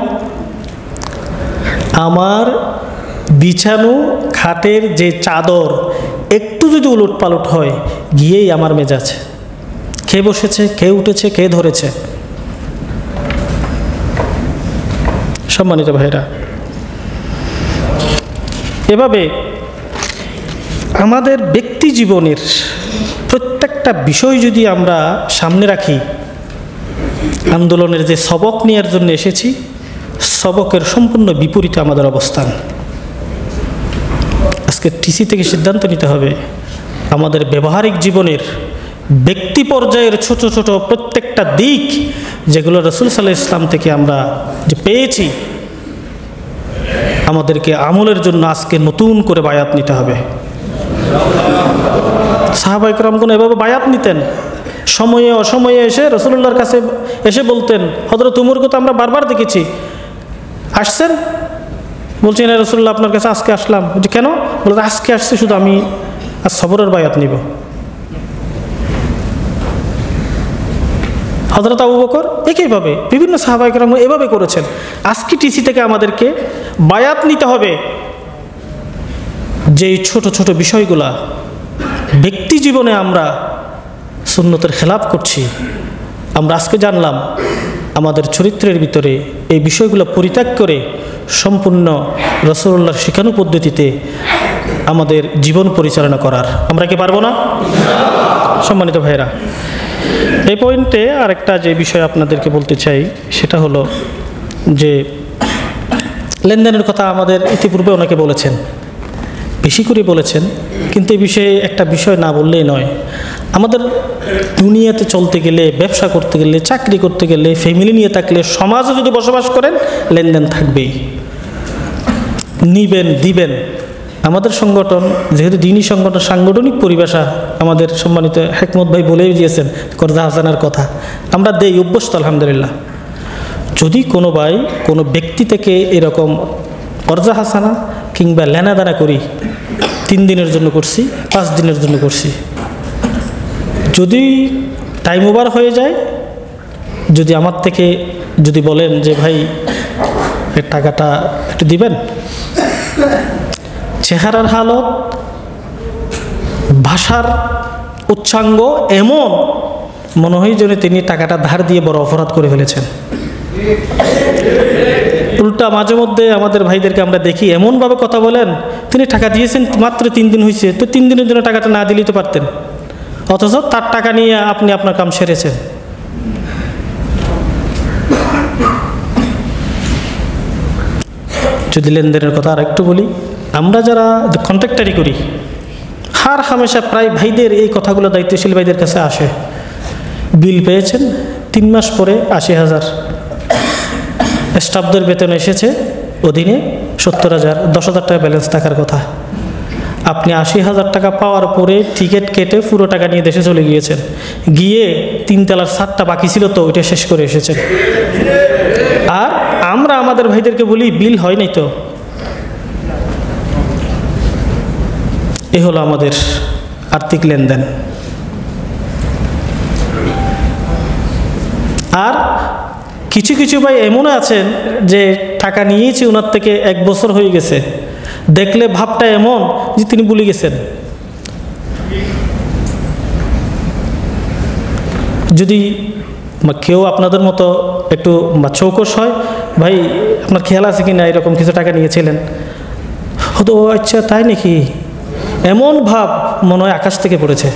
আমার বিছানো খাটের যে চাদর একটু যদি উলট পালট হয়, গিয়েই আমার মেজাজ, কে বসেছে, কে উঠেছে, কে ধরেছে। সম্মানিত ভাইরা, এভাবে আমাদের ব্যক্তি জীবনের প্রত্যেকটা বিষয় যদি আমরা সামনে রাখি, আন্দোলনের যে সবক নেওয়ার জন্য এসেছি, সবকের সম্পূর্ণ বিপরীতে আমাদের অবস্থান। আজকে টিসি থেকে সিদ্ধান্ত নিতে হবে আমাদের ব্যবহারিক জীবনের ব্যক্তি পর্যায়ের ছোট ছোট প্রত্যেকটা দিক, যেগুলো রাসূল সাল্লাল্লাহু আলাইহি ওয়াসাল্লাম থেকে আমরা যে পেয়েছি, আমাদেরকে আমলের জন্য আজকে নতুন করে বায়াত নিতে হবে। সাহাবায়ে কেরামগণ এভাবে বায়াত নিতেন। সময়ে অসময়ে এসে রাসূলুল্লাহর কাছে এসে বলতেন, হযরত উমরকে তো আমরা বারবার দেখেছি, আসছেন? বলছি না রাসূলুল্লাহ আপনার কাছে আজকে আসলাম। বলছি কেন? বলতে আজকে আসছে শুধু আমি আর সবরের বায়াত নিব। হযরত আবু বকর একইভাবে, বিভিন্ন সাহাবায়ে কেরাম এভাবে করেছেন। আজকে টিসি থেকে আমাদেরকে বায়াত নিতে হবে যে ছোট ছোট বিষয়গুলা ব্যক্তি জীবনে আমরা সুন্নতের খেলাফ করছি, আমরা আজকে জানলাম আমাদের চরিত্রের ভিতরে এই বিষয়গুলো পরিত্যাগ করে সম্পূর্ণ রাসূলুল্লাহর শিখানো পদ্ধতিতে আমাদের জীবন পরিচালনা করার। আমরা কি পারবো না? সম্মানিত ভাইরা, এই পয়েন্টে আরেকটা যে বিষয় আপনাদেরকে বলতে চাই সেটা হলো যে লেনদেনের কথা আমাদের ইতিপূর্বে অনেকে বলেছেন, বেশি করে বলেছেন, কিন্তু এই বিষয়ে একটা বিষয় না বললেই নয়। আমাদের দুনিয়াতে চলতে গেলে, ব্যবসা করতে গেলে, চাকরি করতে গেলে, ফ্যামিলি নিয়ে থাকলে, সমাজে যদি বসবাস করেন, লেনদেন থাকবেই। নিবেন দিবেন। আমাদের সংগঠন যেহেতু দিনী সংগঠন, সাংগঠনিক পরিভাষা আমাদের সম্মানিত হেকমত ভাই বলেই দিয়েছেন কর্জা হাসানার কথা, আমরা দেই, অভ্যস্ত আলহামদুলিল্লাহ। যদি কোনো ভাই কোনো ব্যক্তি থেকে এরকম কর্জা হাসানা কিংবা লেনাদানা করি, 3 দিনের জন্য করছি, 5 দিনের জন্য করছি, যদি টাইম ওভার হয়ে যায়, যদি আমার থেকে যদি বলেন যে ভাই এই টাকাটা একটু দিবেন, চেহারার হালত, ভাষার উচ্চাঙ্গ এমন মনে হয় যেন তিনি টাকাটা ধার দিয়ে বড় অপরাধ করে ফেলেছেন। উল্টা মাঝে মধ্যে আমাদের ভাইদেরকে আমরা দেখি এমনভাবে কথা বলেন, তিনি টাকা দিয়েছেন মাত্র 3 দিন হয়েছে, তো 3 দিনের জন্য টাকাটা না দিলেই তো পারতেন, অথচ তার টাকা নিয়ে আপনি আপনার কাম সেরেছেন। যদি লেনদেনের কথা আর একটু বলি, আমরা যারা কন্ট্রাক্টারি করি, হার হামেশা প্রায় ভাইদের এই কথাগুলো দায়িত্বশীল ভাইদের কাছে আসে, বিল পেয়েছেন 3 মাস পরে 80,000, স্টাফদের বেতন এসেছে অধীনে 70,000, 10,000 টাকা ব্যালেন্স থাকার কথা। আপনি 80,000 টাকা পাওয়ার পরে টিকিট কেটে পুরো টাকা নিয়ে দেশে চলে গিয়েছেন, গিয়ে 3 তলার 7টা বাকি ছিল তো ওইটা শেষ করে এসেছেন। আর আমরা আমাদের ভাইদেরকে বলি বিল হয় নাই তো। এ হলো আমাদের আর্থিক লেনদেন। আর কিছু কিছু ভাই এমন আছেন যে টাকা নিয়েছি ওনার থেকে 1 বছর হয়ে গেছে, দেখলে ভাবটা এমন যে তিনি ভুলে গেছেন। যদি কেউ আপনাদের মতো একটু চৌকস হয়, ভাই আপনার খেয়াল আছে কি না এরকম কিছু টাকা নিয়েছিলেন, হয়তো ও আচ্ছা তাই নাকি, এমন ভাব মনে হয় আকাশ থেকে পড়েছে।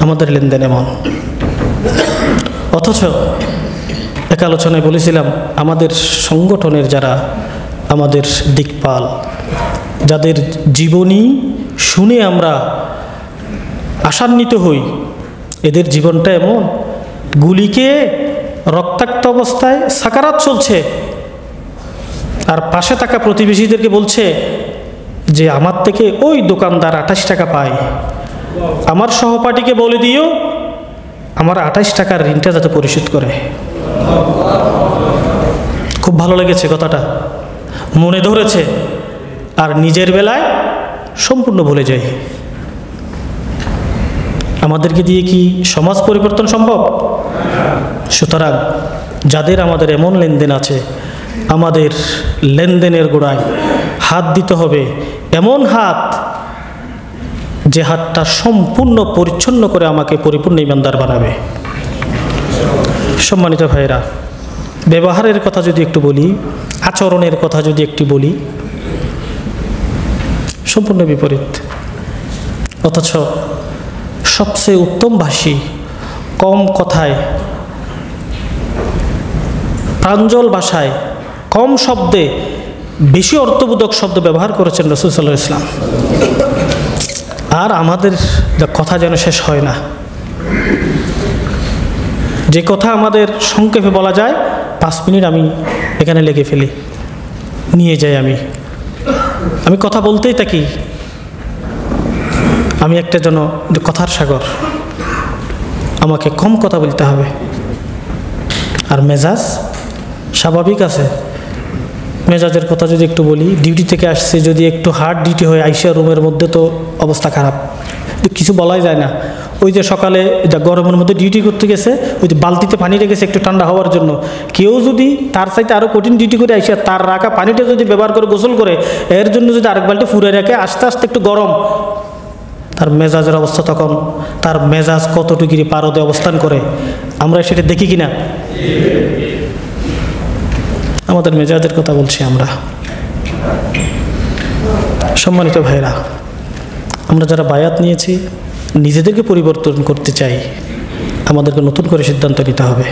আমাদের লেনদেন এমন। অথচ এক আলোচনায় বলেছিলাম, আমাদের সংগঠনের যারা আমাদের দিকপাল, যাদের জীবনী শুনে আমরা আশান্বিত হই, এদের জীবনটা এমন, গুলিকে রক্তাক্ত অবস্থায় সাকারাত চলছে, আর পাশে থাকা প্রতিবেশীদেরকে বলছে যে আমার থেকে ওই দোকানদার 28 টাকা পায়, আমার সহপাঠীকে বলে দিও আমার 28 টাকার ঋণটা যাতে পরিশোধ করে। খুব ভালো লেগেছে কথাটা, মনে ধরেছে। আর নিজের বেলায় সম্পূর্ণ ভুলে যায়। আমাদেরকে দিয়ে কি সমাজ পরিবর্তন সম্ভব? সুতরাং যাদের আমাদের এমন লেনদেন আছে, আমাদের লেনদেনের গোড়ায় হাত দিতে হবে, এমন হাত যে হাতটা সম্পূর্ণ পরিচ্ছন্ন করে আমাকে পরিপূর্ণ ইমানদার বানাবে। সম্মানিত ভাইরা, ব্যবহারের কথা যদি একটু বলি, আচরণের কথা যদি একটু বলি, সম্পূর্ণ বিপরীত। অথচ সবচেয়ে উত্তম ভাষী, কম কথায়, প্রাঞ্জল ভাষায়, কম শব্দে বেশি অর্থবোধক শব্দ ব্যবহার করেছেন রাসূল সাল্লাল্লাহু আলাইহি ওয়াসাল্লাম। আর আমাদের কথা যেন শেষ হয় না। যে কথা আমাদের সংক্ষেপে বলা যায়, 5 মিনিট আমি এখানে লেগে ফেলি, নিয়ে যাই। আমি কথা বলতেই থাকি। আমি একটা যেন কথার সাগর, আমাকে কম কথা বলতে হবে। আর মেজাজ স্বাভাবিক আছে। মেজাজের কথা যদি একটু বলি, ডিউটি থেকে আসছে, যদি একটু হার্ড ডিউটি হয় আইসা রুমের মধ্যে তো অবস্থা খারাপ, কিছু বলাই যায় না। ওই যে সকালে গরমের মধ্যে ডিউটি করতে গেছে, ওই যে বালতিতে পানি রেখেছে একটু ঠান্ডা হওয়ার জন্য, কেউ যদি তার চাইতে আরও কঠিন ডিউটি করে আইসা তার রাখা পানিটা যদি ব্যবহার করে গোসল করে, এর জন্য যদি আরেক বালতি ফুরে রাখে, আস্তে আস্তে একটু গরম, তার মেজাজের অবস্থা তখন, তার মেজাজ কত ডিগ্রি পারদে অবস্থান করে আমরা সেটা দেখি কিনা? আমাদের মেজাজের কথা বলছি আমরা। সম্মানিত ভাইরা, আমরা যারা বায়াত নিয়েছি, নিজেদেরকে পরিবর্তন করতে চাই, আমাদেরকে নতুন করে সিদ্ধান্ত নিতে হবে।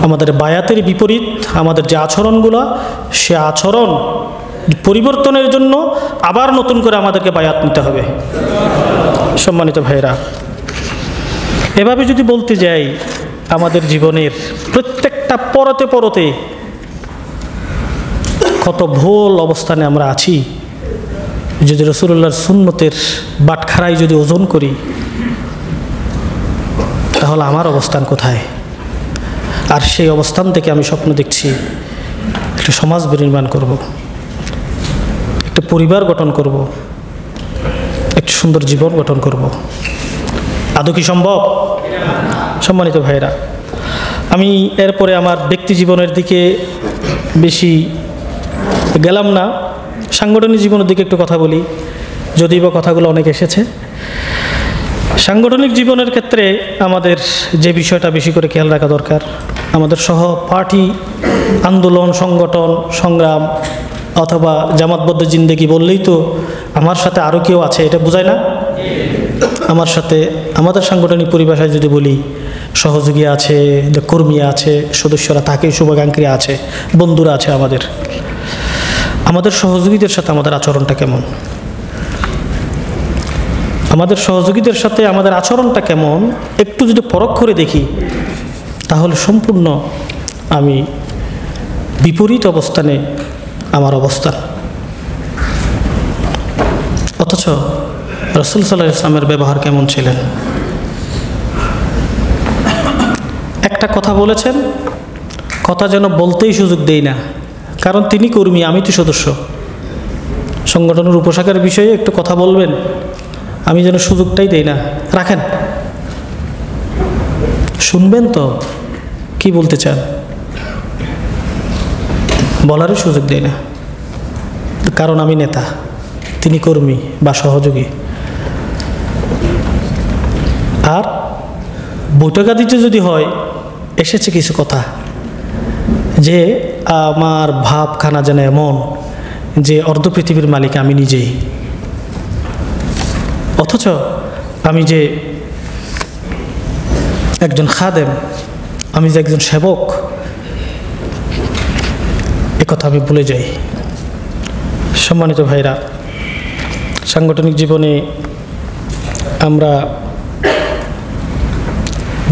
আমাদের বায়াতের বিপরীত আমাদের যে আচরণগুলো, সে আচরণ পরিবর্তনের জন্য আবার নতুন করে আমাদেরকে বায়াত নিতে হবে। সম্মানিত ভাইরা, এভাবে যদি বলতে যাই, আমাদের জীবনের প্রত্যেকটা পরতে পরতে কত ভুল অবস্থানে আমরা আছি। যদি রাসূলুল্লাহর সুন্নতের বাটখারায় যদি ওজন করি, তাহলে আমার অবস্থান কোথায়? আর সেই অবস্থান থেকে আমি স্বপ্ন দেখছি একটা সমাজ বিনির্মাণ করব, একটা পরিবার গঠন করব, একটা সুন্দর জীবন গঠন করব। আদৌ কি সম্ভব? সম্মানিত ভাইরা, আমি এরপরে আমার ব্যক্তি জীবনের দিকে বেশি গেলাম না, সাংগঠনিক জীবনের দিকে একটু কথা বলি, যদিও বা কথাগুলো অনেক এসেছে। সাংগঠনিক জীবনের ক্ষেত্রে আমাদের যে বিষয়টা বেশি করে খেয়াল রাখা দরকার, আমাদের সহপাঠী আন্দোলন, সংগঠন, সংগ্রাম অথবা জামাতবদ্ধ জিন্দেগি বললেই তো আমার সাথে আরও কেউ আছে, এটা বোঝায় না? আমার সাথে, আমাদের সাংগঠনিক পরিভাষায় যদি বলি, সহযোগী আছে, কর্মী আছে, সদস্যরা থাকে, শুভাকাঙ্ক্ষী আছে, বন্ধুরা আছে। আমাদের সহযোগীদের সাথে আমাদের আচরণটা কেমন? আমাদের সহযোগীদের সাথে আমাদের আচরণটা কেমন একটু যদি পরখ করে দেখি, তাহলে সম্পূর্ণ আমি বিপরীত অবস্থানে আমার অবস্থান। অথচ রাসূল সাল্লাল্লাহু আলাইহি ওয়াসাল্লামের ব্যবহার কেমন ছিলেন? একটা কথা বলেছেন, কথা যেন বলতেই সুযোগ দেই না, কারণ তিনি কর্মী, আমি তো সদস্য। সংগঠনের উপশাখার বিষয়ে একটু কথা বলবেন, আমি যেন সুযোগটাই দেই না। রাখেন, শুনবেন তো কি বলতে চান, বলারই সুযোগ দেই না, কারণ আমি নেতা, তিনি কর্মী বা সহযোগী। আর বৈঠকাদিতে যদি হয়, এসেছে কিছু কথা যে আমার ভাবখানা যেন এমন যে অর্ধ পৃথিবীর মালিক আমি নিজেই, অথচ আমি যে একজন খাদেম, আমি যে একজন সেবক, এ কথা আমি ভুলে যাই। সম্মানিত ভাইরা, সাংগঠনিক জীবনে আমরা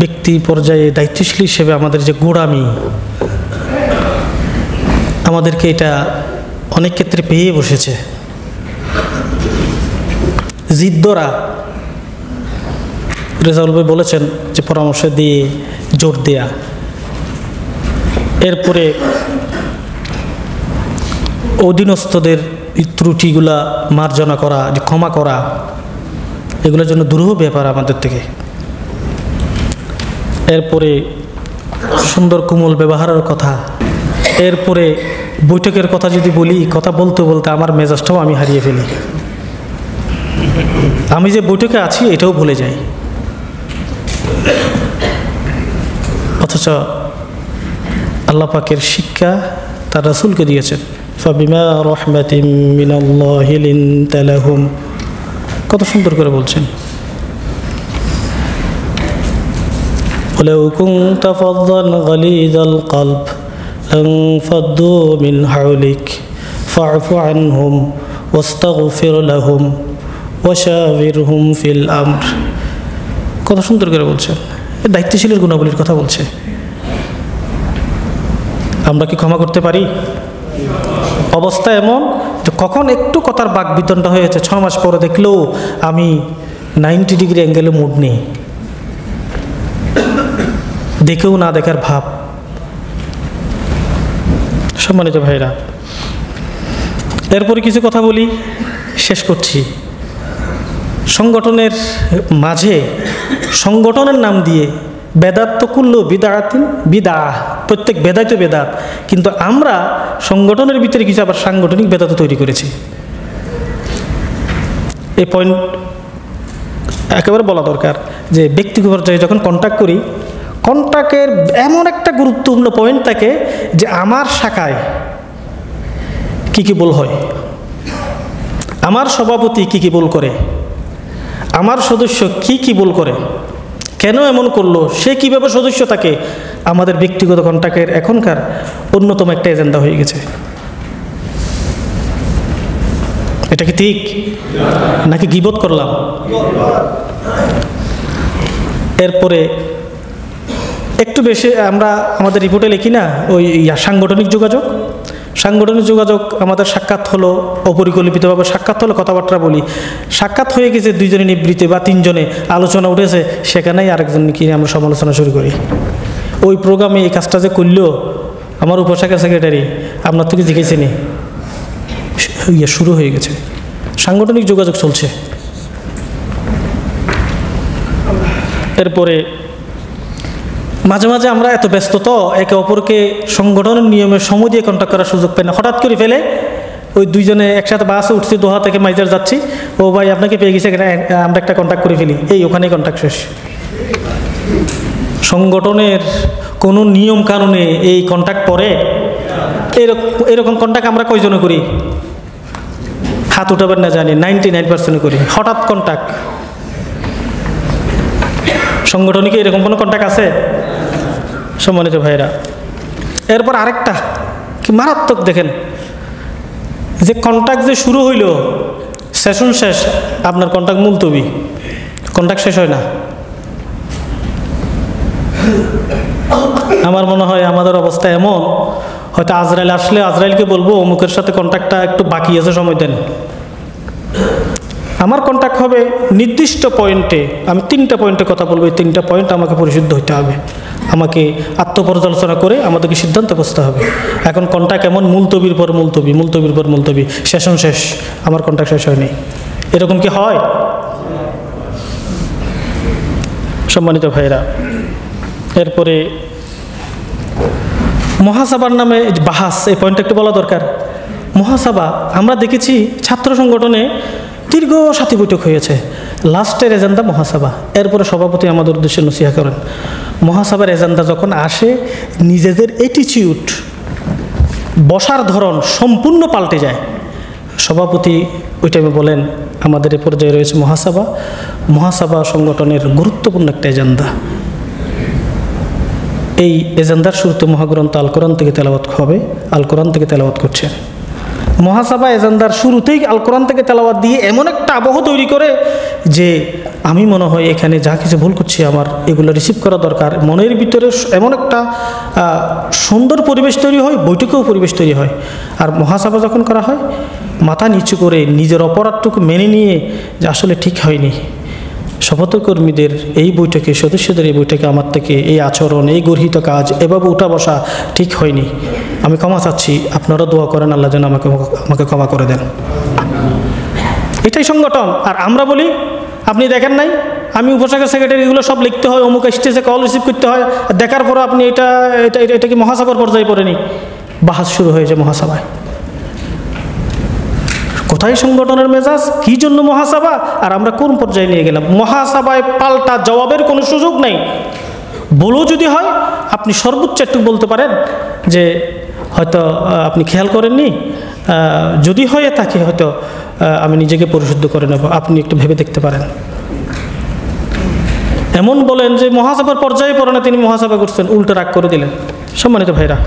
ব্যক্তি পর্যায়ে দায়িত্বশীল হিসেবে আমাদের যে গোড়ামি, আমাদেরকে এটা অনেক ক্ষেত্রে পেয়ে বসেছে। জিদ্দরা, রেজাউল ভাই বলেছেন যে পরামর্শ দিয়ে জোর দেয়া, এরপরে অধীনস্থদের ত্রুটিগুলা মার্জনা করা, যে ক্ষমা করা, এগুলোর জন্য দুরূহ ব্যাপার আমাদের থেকে। এরপরে সুন্দর কোমল ব্যবহারের কথা, এরপরে বৈঠকের কথা যদি বলি, কথা বলতে বলতে আমার মেজাজটাও আমি হারিয়ে ফেলি, আমি যে বৈঠকে আছি এটাও ভুলে যাই। অথচ আল্লাহ পাকের শিক্ষা তার রাসূলকে দিয়েছেন, ফাবিমা রাহমাতিম মিনাল্লাহি লিনতা লাহুম, কত সুন্দর করে বলছেন, ওয়ালাউ কুনতা ফাযযান গালিযাল কলব লানফাদ্দু মিন হাওলিক ফা'ফু আনহুম ওয়াস্তাগফির লাহুম ওয়াশাবিরহুম ফিল আমর। কত সুন্দর করে বলছেন, দায়িত্বশীলের গুণাবলীর কথা বলছে। আমরা কি ক্ষমা করতে পারি? অবস্থা এমন যে কখন একটু কথার বাকবিতণ্ডা হয়েছে, 6 মাস পরে দেখলেও আমি 90 ডিগ্রি অ্যাঙ্গেলে মুড নেই, দেখেও না দেখার ভাব, সম্মানিত ভাইরা, এরপরে কিছু কথা বলি, শেষ করছি। সংগঠনের মাঝে সংগঠনের নাম দিয়ে বেদাত তো কুল্লু বিদাতিন বিদা, প্রত্যেক বেদাই তো বেদাত, কিন্তু আমরা সংগঠনের ভিতরে কিছু আবার সাংগঠনিক বেদাত তৈরি করেছি। এই পয়েন্ট একেবারে বলা দরকার যে ব্যক্তিগত পর্যায়ে যখন কন্ট্যাক্ট করি, কন্ট্যাক্টের এমন একটা গুরুত্বপূর্ণ পয়েন্ট থাকে যে আমার শাখায় কী কী ভুল হয়, আমার সভাপতি কী কী ভুল করে, আমার সদস্য কী কী ভুল করে, কেন এমন করলো, সে কীভাবে সদস্য থাকে, আমাদের ব্যক্তিগত কন্ট্যাক্টের এখনকার অন্যতম একটা এজেন্ডা হয়ে গেছে। এটা কি ঠিক নাকি গীবত করলাম? এরপরে একটু বেশি আমরা আমাদের রিপোর্টে লিখি না ওই সাংগঠনিক যোগাযোগ। সাংগঠনিক যোগাযোগ আমাদের সাক্ষাৎ হলো, অপরিকল্পিতভাবে সাক্ষাৎ হলো, কথাবার্তা বলি, সাক্ষাৎ হয়ে গেছে, দুইজনে নিবৃত্তি বা তিনজনে আলোচনা উঠেছে, সেখানেই আরেকজনকে নিয়ে আমরা সমালোচনা শুরু করি। ওই প্রোগ্রামে এই কাজটা যে করলো আমার উপশাখা সেক্রেটারি, আপনার থেকে জিজ্ঞেসেনি, শুরু হয়ে গেছে, সাংগঠনিক যোগাযোগ চলছে। এরপরে মাঝে মাঝে আমরা এত ব্যস্ত তো একে অপরকে সংগঠনের নিয়মে সময় দিয়ে কন্ট্যাক্ট করার সুযোগ পাই না, হঠাৎ করে ফেলে ওই দুইজনে একসাথে বাসে উঠছি, দোহা থেকে মাইজার যাচ্ছি, ও ভাই আপনাকে পেয়ে গেছে, আমরা একটা কন্ট্যাক্ট করে ফেলি, এই ওখানেই কন্ট্যাক্ট শেষ। সংগঠনের কোনো নিয়ম কানুনে এই কন্ট্যাক্ট পড়ে? এরকম কন্ট্যাক্ট আমরা কয়জনে করি? হাত উঠাবেন না জানি, 99% করি। হঠাৎ কন্ট্যাক্ট সংগঠনিকে এরকম কোনো কন্ট্যাক্ট আছে? সম্মানিত ভাইরা, এরপর আরেকটা কি মারাত্মক দেখেন, যে কন্ট্যাক্ট যে শুরু হইল, সেশন শেষ, আপনার কন্ট্যাক্ট মুলতবি, কন্ট্যাক্ট শেষ হয় না। আমার মনে হয় আমাদের অবস্থা এমন, হয়তো আজরাইল আসলে আজরাইলকে বলবো অমুকের সাথে কন্ট্যাক্টটা একটু বাকি আছে, সময় দেন। আমার কন্ট্যাক্ট হবে নির্দিষ্ট পয়েন্টে, আমি 3টা পয়েন্টে কথা বলবো, এই 3টা পয়েন্ট আমাকে পরিশুদ্ধ হইতে হবে, আমাকে আত্মপর্যালোচনা করে আমাদেরকে সিদ্ধান্ত বসতে হবে। এখন কন্ট্যাক্ট এমন মুলতবির পর মুলতবি, মুলতবির পর মুলতবি, সেশন শেষ, আমার কন্ট্যাক্ট শেষ হয়নি, এরকম কি হয়? সম্মানিত ভাইরা, এরপরে মহাসভার নামে বাহাস, এই পয়েন্টটা একটু বলা দরকার। মহাসভা আমরা দেখেছি ছাত্র সংগঠনে দীর্ঘ সাথী বৈঠক হয়েছে, লাস্টের এজেন্ডা মহাসভা, এরপরে সভাপতি আমাদের উদ্দেশ্যে নসিহা করেন। মহাসভার এজেন্ডা যখন আসে, নিজেদের অ্যাটিটিউড, বসার ধরন সম্পূর্ণ পাল্টে যায়। সভাপতি ওই টাইমে বলেন, আমাদের এ পর্যায়ে রয়েছে মহাসভা, মহাসভা সংগঠনের গুরুত্বপূর্ণ একটা এজেন্ডা। এই এজেন্ডার শুরুতে মহাগ্রন্থ আল কোরআন থেকে তেলাওয়াত হবে, আল কোরআন থেকে তেলাওয়াত করছেন। মহাসভা এজেন্ডার শুরুতেই আল কোরআন থেকে তেলাওয়াত দিয়ে এমন একটা আবহ তৈরি করে যে আমি মনে হয় এখানে যা কিছু ভুল করছি আমার এগুলো রিসিভ করা দরকার। মনের ভিতরে এমন একটা সুন্দর পরিবেশ তৈরি হয়, বৈঠকেও পরিবেশ তৈরি হয়। আর মহাসভা যখন করা হয়, মাথা নিচু করে নিজের অপরাধটুকু মেনে নিয়ে যে আসলে ঠিক হয়নি, শপথকর্মীদের এই বৈঠকে, সদস্যদের এই বৈঠকে আমার থেকে এই আচরণ, এই গর্হিত কাজ, এভাবে উঠা বসা ঠিক হয়নি, আমি ক্ষমা চাচ্ছি, আপনারা দোয়া করেন আল্লাহ যেন আমাকে ক্ষমা করে দেন। এটাই সংগঠন। আর আমরা বলি আপনি দেখেন নাই, আমি উপশাখা সেক্রেটারি, এগুলো সব লিখতে হয়, অমুক স্টেজে কল রিসিভ করতে হয়, দেখার পর আপনি এটা কি মহাসভার পর্যায়ে পড়েনি? বাহাস শুরু হয়েছে মহাসভায়। কোথায় সংগঠনের মেজাজ, কী জন্য মহাসভা, আর আমরা কোন পর্যায়ে নিয়ে গেলাম? মহাসভায় পাল্টা জবাবের কোনো সুযোগ নেই। বলেও যদি হয়, আপনি সর্বোচ্চ একটু বলতে পারেন যে হয়তো আপনি খেয়াল করেননি, যদি হয়ে থাকে হয়তো আমি নিজেকে পরিশুদ্ধ করে নেব, আপনি একটু ভেবে দেখতে পারেন। এমন বলেন যে মহাসভার পর্যায়ে পড়ে না, তিনি মহাসভা করছেন, উল্টো রাগ করে দিলেন। সম্মানিত ভাইরা,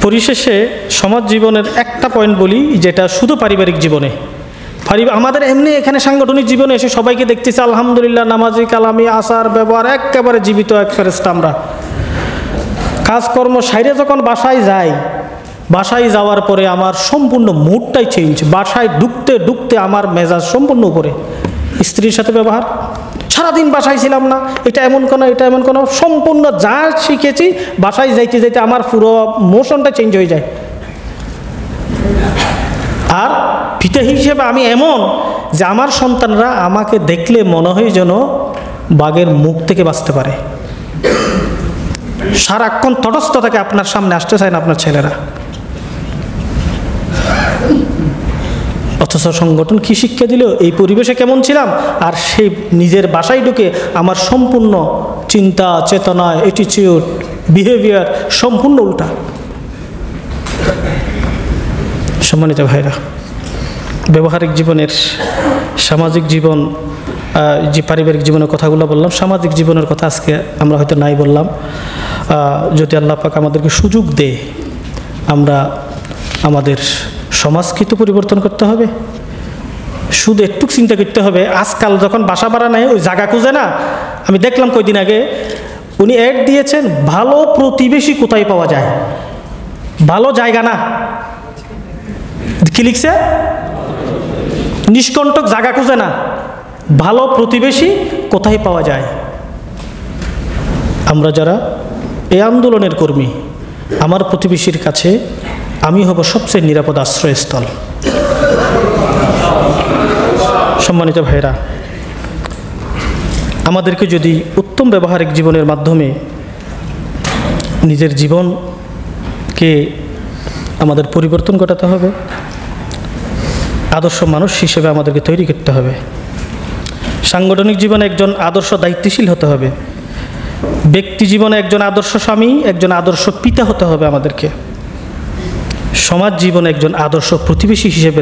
পরিশেষে সমাজ জীবনের একটা পয়েন্ট বলি, যেটা শুধু পারিবারিক জীবনে, আমাদের এমনি এখানে সাংগঠনিক জীবনে এসে সবাইকে দেখতেছি আলহামদুলিল্লাহ, নামাজি, কালামি, আচার ব্যবহার একেবারে জীবিত এক ফেরেশতা। আমরা কাজকর্ম সাইরে যখন বাসায় যাই, বাসায় যাওয়ার পরে আমার সম্পূর্ণ মুডটাই চেঞ্জ। বাসায় ঢুকতে ঢুকতে আমার মেজাজ সম্পূর্ণ উপরে। স্ত্রীর সাথে ব্যবহার, সারাদিন বাসায় ছিলাম না, এটা এমন কোনো, এটা এমন কোনো, সম্পূর্ণ যা শিখেছি বাসায় যাইতে যাইতে আমার পুরো মোশনটা চেঞ্জ হয়ে যায়। আর পিতা হিসেবে আমি এমন যে আমার সন্তানরা আমাকে দেখলে মনে হয় যেন বাঘের মুখ থেকে বাঁচতে পারে। সারাক্ষণ তটস্থ থাকে, আপনার সামনে আসতে চায় না আপনার ছেলেরা। অথচ সংগঠন কি শিক্ষা দিল, এই পরিবেশে কেমন ছিলাম, আর সেই নিজের বাসায় ঢুকে আমার সম্পূর্ণ চিন্তা চেতনা অ্যাটিটিউড বিহেভিয়ার সম্পূর্ণ উল্টা। সম্মানিত ভাইরা, ব্যবহারিক জীবনের সামাজিক জীবন, যে পারিবারিক জীবনের কথাগুলো বললাম, সামাজিক জীবনের কথা আজকে আমরা হয়তো নাই বললাম। যদি আল্লাহ পাক আমাদেরকে সুযোগ দেয়, আমরা আমাদের সমাজকে তো পরিবর্তন করতে হবে। শুধু একটু চিন্তা করতে হবে, আজকাল যখন বাসা ভাড়া নেয় ওই জায়গা খুঁজে না। আমি দেখলাম কয়দিন আগে উনি অ্যাড দিয়েছেন, ভালো প্রতিবেশী কোথায় পাওয়া যায়, ভালো জায়গা না, কি লিখছে, নিষ্কণ্টক জায়গা খুঁজে না, ভালো প্রতিবেশী কোথায় পাওয়া যায়। আমরা যারা এই আন্দোলনের কর্মী, আমার প্রতিবেশীর কাছে আমি হব সবচেয়ে নিরাপদ আশ্রয়স্থল। সম্মানিত ভাইরা, আমাদেরকে যদি উত্তম ব্যবহারিক জীবনের মাধ্যমে নিজের জীবনকে আমাদের পরিবর্তন ঘটাতে হবে, আদর্শ মানুষ হিসেবে আমাদেরকে তৈরি করতে হবে। সাংগঠনিক জীবনে একজন আদর্শ দায়িত্বশীল হতে হবে, ব্যক্তি জীবনে একজন আদর্শ স্বামী, একজন আদর্শ পিতা হতে হবে আমাদেরকে। সমাজ জীবনে একজন আদর্শ প্রতিবেশী হিসেবে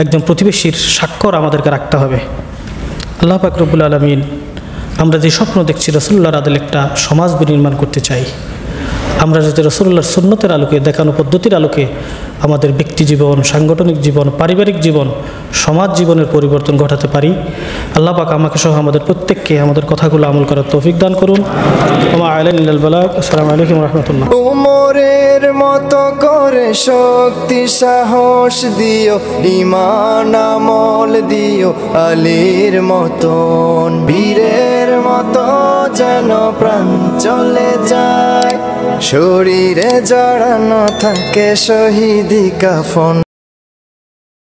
একজন প্রতিবেশীর স্বাক্ষর আমাদেরকে রাখতে হবে। আল্লাহ পাক রব্বুল আলামিন আমরা যে স্বপ্ন দেখছি রাসূলুল্লাহর আদলে একটা সমাজ বিনির্মাণ করতে চাই, আমরা যাতে রাসূলুল্লাহর সুন্নতের আলোকে, দেখানো পদ্ধতির আলোকে আমাদের ব্যক্তি জীবন, সাংগঠনিক জীবন, পারিবারিক জীবন, সমাজ জীবনের পরিবর্তন ঘটাতে পারি। আল্লাহ পাক আমাকে সহ আমাদের প্রত্যেককে আমাদের কথাগুলো আমল করার তৌফিক দান করুন। ওয়া আলাইনাল বালাগ। আসসালামু আলাইকুম ওয়া রাহমাতুল্লাহ। উমরের মতো করে শক্তি সাহস দিও, ঈমান আমল দিও আলীর মতন, বীরের মতো যেন প্রাণ চলে যায়, শরীরে জড়ানো থাকে শহীদি কাফন।